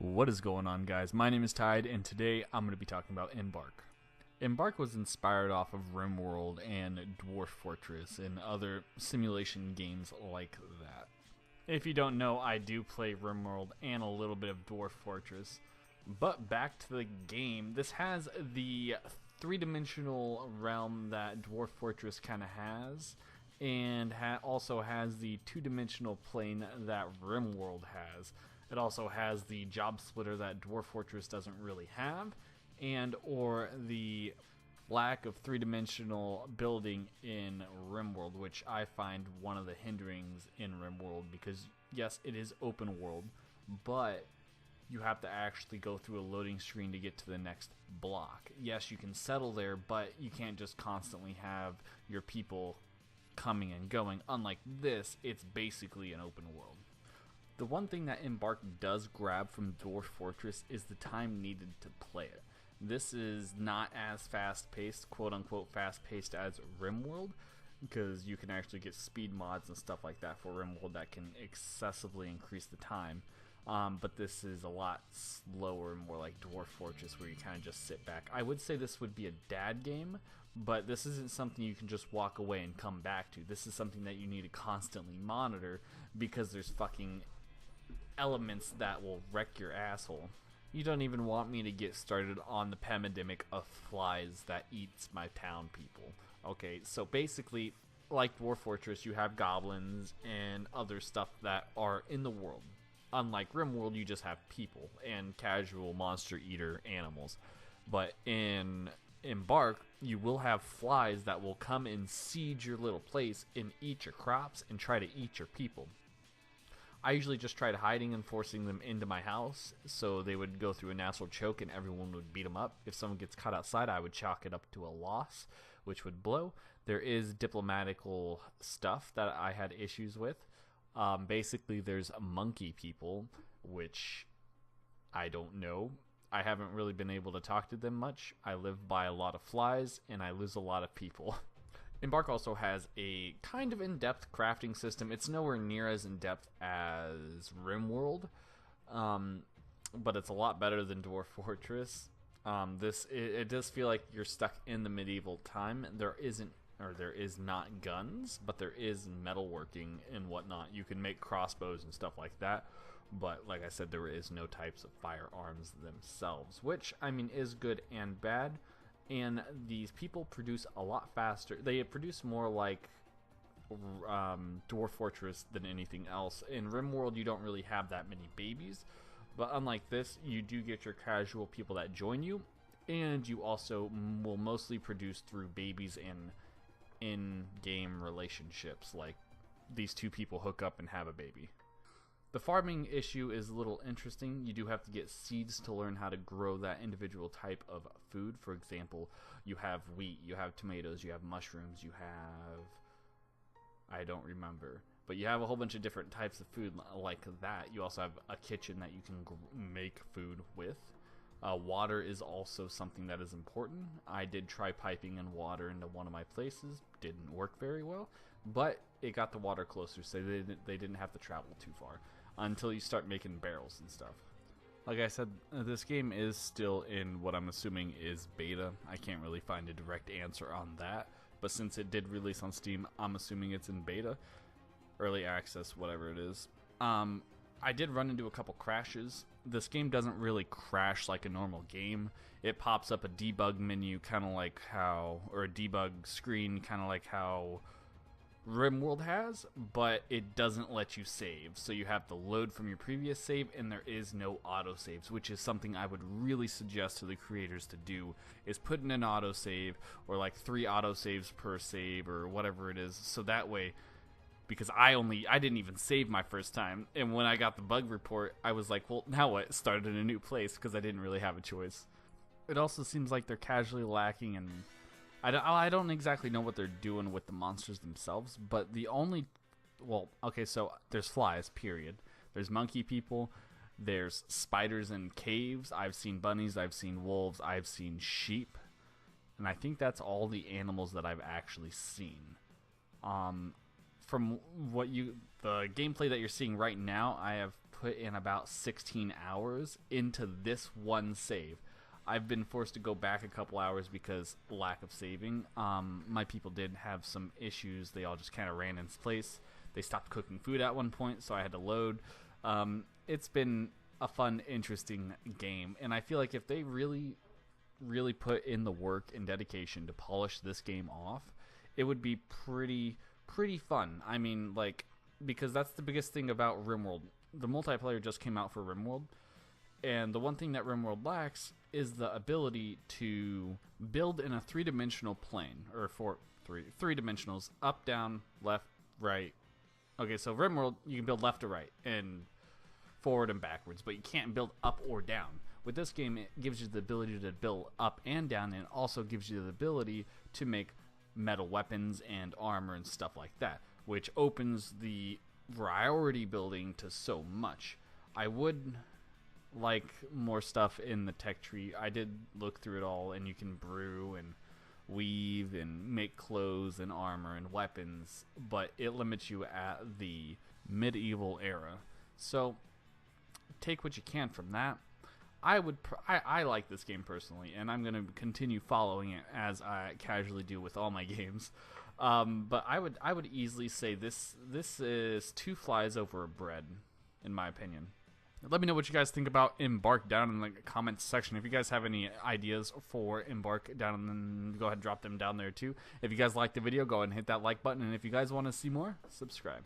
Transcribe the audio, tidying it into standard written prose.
What is going on, guys? My name is Tide, and today I'm going to be talking about Embark. Embark was inspired off of RimWorld and Dwarf Fortress and other simulation games like that. If you don't know, I do play RimWorld and a little bit of Dwarf Fortress. But back to the game, this has the three-dimensional realm that Dwarf Fortress kind of has, and also has the two-dimensional plane that RimWorld has. It also has the job splitter that Dwarf Fortress doesn't really have, and or the lack of three-dimensional building in RimWorld, which I find one of the hinderings in RimWorld, because yes, it is open world, but you have to actually go through a loading screen to get to the next block. Yes, you can settle there, but you can't just constantly have your people coming and going. Unlike this, it's basically an open world. The one thing that Embark does grab from Dwarf Fortress is the time needed to play it. This is not as fast-paced, quote-unquote fast-paced as RimWorld, because you can actually get speed mods and stuff like that for RimWorld that can excessively increase the time. But this is a lot slower, more like Dwarf Fortress, where you kind of just sit back. I would say this would be a dad game, but this isn't something you can just walk away and come back to. This is something that you need to constantly monitor, because there's fucking elements that will wreck your asshole. You don't even want me to get started on the pandemic of flies that eats my town people. Okay, so basically, like Dwarf Fortress, you have goblins and other stuff that are in the world. Unlike RimWorld, you just have people and casual monster eater animals. But in Embark, you will have flies that will come and siege your little place and eat your crops and try to eat your people. I usually just tried hiding and forcing them into my house, so they would go through a natural choke and everyone would beat them up. If someone gets caught outside, I would chalk it up to a loss, which would blow. There is diplomatical stuff that I had issues with. Basically, there's monkey people, which I don't know. I haven't really been able to talk to them much. I live by a lot of flies, and I lose a lot of people. Embark also has a kind of in-depth crafting system. It's nowhere near as in-depth as RimWorld, but it's a lot better than Dwarf Fortress. It does feel like you're stuck in the medieval time. There is not guns, but there is metalworking and whatnot. You can make crossbows and stuff like that, but like I said, there is no types of firearms themselves, which, I mean, is good and bad. And these people produce a lot faster. They produce more like Dwarf Fortress than anything else. In RimWorld, you don't really have that many babies, but unlike this, you do get your casual people that join you, and you also will mostly produce through babies and in-game relationships, like these two people hook up and have a baby. The farming issue is a little interesting. You do have to get seeds to learn how to grow that individual type of food. For example, you have wheat, you have tomatoes, you have mushrooms, you have... I don't remember. But you have a whole bunch of different types of food like that. You also have a kitchen that you can make food with. Water is also something that is important. I did try piping in water into one of my places. Didn't work very well, but it got the water closer, so they didn't have to travel too far until you start making barrels and stuff. Like I said, this game is still in what I'm assuming is beta. I can't really find a direct answer on that, but since it did release on Steam, I'm assuming it's in beta, early access, whatever it is. I did run into a couple crashes. This game doesn't really crash like a normal game. It pops up a debug menu, kind of like how, or a debug screen, kind of like how RimWorld has, but it doesn't let you save. So you have to load from your previous save, and there is no autosaves, which is something I would really suggest to the creators to do, is put in an autosave, or like 3 autosaves per save, or whatever it is, so that way, because I didn't even save my first time, and when I got the bug report, I was like, well, now what? Started in a new place, because I didn't really have a choice. It also seems like they're casually lacking in... I don't exactly know what they're doing with the monsters themselves, but the only... Well, okay, so there's flies, period. There's monkey people, there's spiders in caves, I've seen bunnies, I've seen wolves, I've seen sheep, and I think that's all the animals that I've actually seen. From the gameplay that you're seeing right now, I have put in about 16 hours into this one save. I've been forced to go back a couple hours because lack of saving. My people did have some issues. They all just kind of ran in place. They stopped cooking food at one point, so I had to load. It's been a fun, interesting game, and I feel like if they really put in the work and dedication to polish this game off, it would be pretty fun. I mean, like, because that's the biggest thing about RimWorld. The multiplayer just came out for RimWorld, and the one thing that RimWorld lacks is the ability to build in a three-dimensional plane, or three dimensionals: up, down, left, right. Okay, so RimWorld, you can build left to right and forward and backwards, but you can't build up or down. With this game, it gives you the ability to build up and down, and it also gives you the ability to make metal weapons and armor and stuff like that, which opens the priority building to so much. I would like more stuff in the tech tree. I did look through it all, and you can brew and weave and make clothes and armor and weapons, but it limits you at the medieval era. So take what you can from that. I like this game personally, and I'm gonna continue following it as I casually do with all my games. But I would easily say this is two flies over a bread, in my opinion. Let me know what you guys think about Embark down in the comments section. If you guys have any ideas for Embark down, then go ahead and drop them down there too. If you guys liked the video, go ahead and hit that like button, and if you guys want to see more, subscribe.